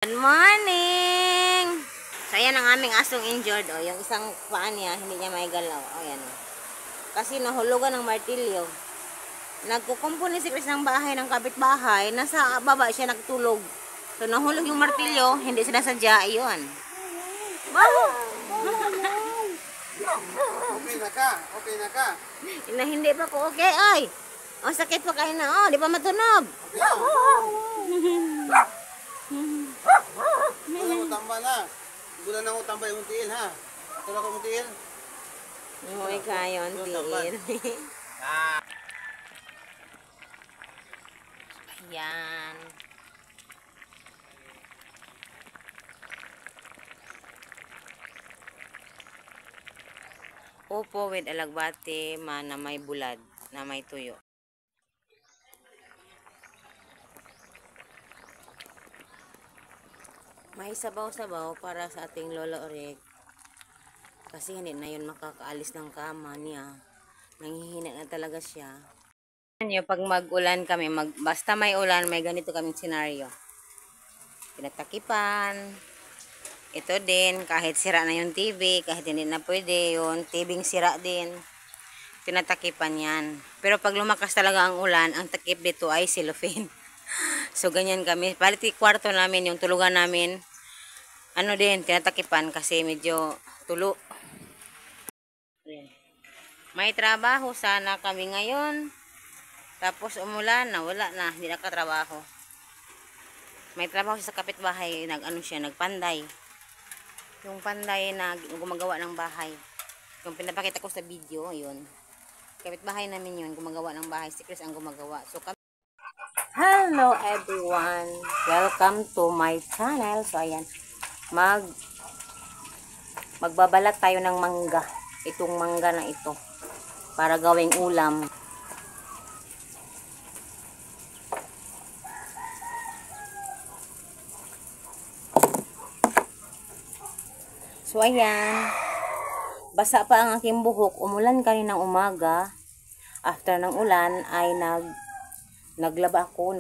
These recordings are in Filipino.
Good morning! So, ayan ang aming asong injured. O, yung isang paa niya, hindi niya may galaw. O, ayan. O. Kasi nahulugan ng martilyo. Nagkukumpuni si Chris ng bahay ng kapitbahay. Nasa baba siya nagtulog. So, nahulog yung martilyo. Hindi sinasadya. Ayun. Baho! Okay na ka? Okay na ka? Hindi pa ko okay, ay. O, sakit pa kayo na. O, di pa matunog. Wala mo tamba na. Bulan na mo tamba yung tiil ha. Ito na ko mo tiil. Uy, kayo, tiil. Ayan. Upo with alagbati na may bulad, na may tuyo. May sabaw-sabaw para sa ating Lolo Oreg. Kasi hindi na yun makakaalis ng kama niya. Nanghihina na talaga siya. Pag mag-ulan kami, basta may ulan, may ganito kaming senaryo. Pinatakipan. Ito din, kahit sira na yung TV, kahit hindi na pwede, yung TV sira din. Tinatakipan yan. Pero pag lumakas talaga ang ulan, ang takip dito ay cellophane. So, ganyan kami. Pati kwarto namin, yung tulugan namin, ano din, tinatakipan kasi medyo tulo. May trabaho sana kami ngayon. Tapos umulan na, wala na, hindi nakatrabaho. May trabaho siya sa kapitbahay, nagpanday. Yung panday na gumagawa ng bahay. Yung pinapakita ko sa video, yun. Kapitbahay namin yun, gumagawa ng bahay. Si Chris ang gumagawa. So, hello everyone! Welcome to my channel. So, ayan. Magbabalat tayo ng mangga. Itong mangga na ito. Para gawing ulam. So, ayan. Basa pa ang aking buhok. Umulan kaninang umaga. After ng ulan, ay naglaba ako.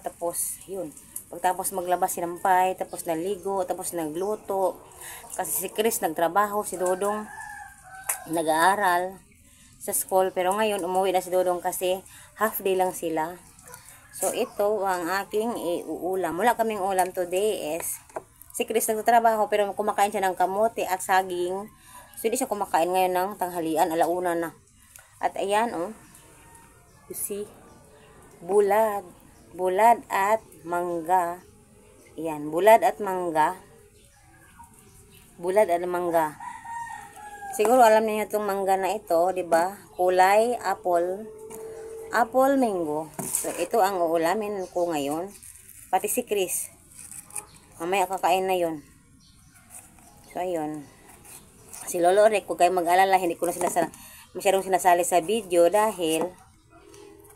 Tapos, yun. Pagtapos maglaba, sinampay. Tapos naligo. Tapos nagluto. Kasi si Chris nagtrabaho. Si Dodong nag-aaral sa school. Pero ngayon, umuwi na si Dodong kasi half day lang sila. So, ito ang aking uulam. Wala kaming ulam today is si Chris nagtatrabaho pero kumakain siya ng kamote at saging. So, hindi siya kumakain ngayon ng tanghalian. Alauna na. At ayan, oh. You see? Bulad. Bulad at mangga. Ayan. Bulad at mangga. Bulad at mangga. Siguro alam niyo itong mangga na ito, di ba? Kulay, apple. Apple, mango. So, ito ang uulamin ko ngayon. Pati si Chris. Mamaya kakain na yun. So, ayun. Si Lolo Oreg, huwag kayong mag-alala, hindi ko na masyadong sinasali sa video dahil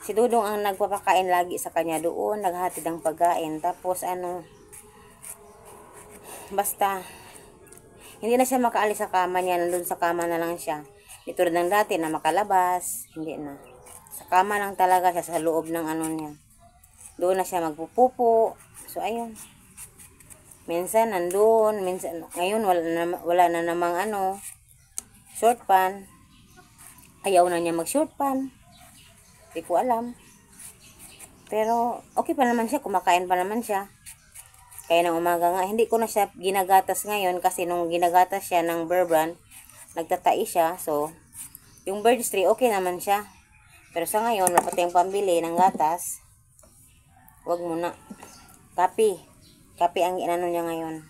si Dudong ang nagpapakain lagi sa kanya doon, naghatid ng pagkain. Tapos, basta, hindi na siya makaalis sa kama niya, nandun sa kama na lang siya. Ito rin ng dati na makalabas, hindi na. Sa kama lang talaga siya, sa loob ng niya. Doon na siya magpupupo. So, ayun. Minsan nandun, minsan ngayon wala na namang short pan. Ayaw na niya mag short pan. Hindi ko alam. Pero okay pa naman siya, kumakain pa naman siya. Kaya ng umaga nga, hindi ko na siya ginagatas ngayon kasi nung ginagatas siya ng Bear Brand, nagtatai siya. So, yung bird tray okay naman siya. Pero sa ngayon, wala pa tayong pambili ng gatas. Wag muna. Kape ang inano niya ngayon.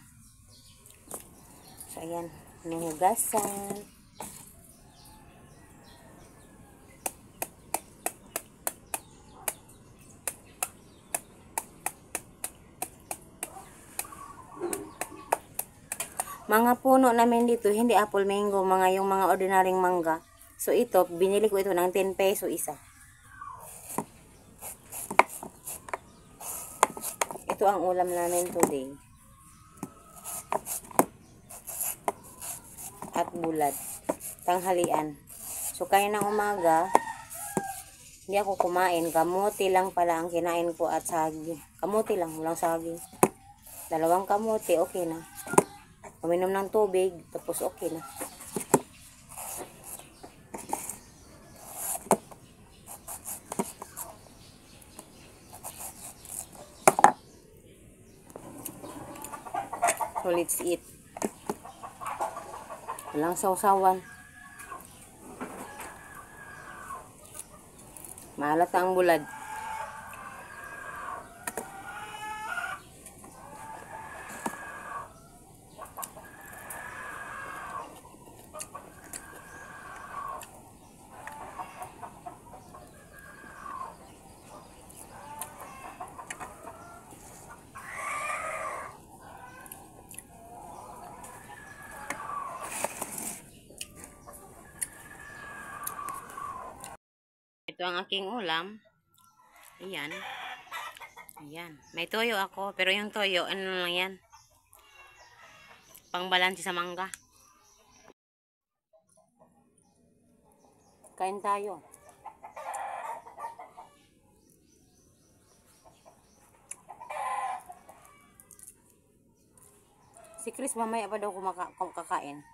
So, ayan. Nuhugasan. Mga puno namin dito, hindi apple mango, yung mga ordinaryong mangga. So, ito, binili ko ito ng 10 peso isa. Ito ang ulam namin today. At bulad. Tanghalian. So, kaya ng umaga, hindi ako kumain. Kamote lang pala ang kinain ko at saging. Kamote lang, walang saging. 2 kamote, okay na. Uminom ng tubig, tapos okay na. So, let's eat. Walang sausawan. Maalat ang bulad. Ito ang aking ulam. Ayan. Ayan. May toyo ako. Pero yung toyo, ano lang yan? Pangbalansi sa mangga. Kain tayo. Si Chris mamaya pa daw kakain.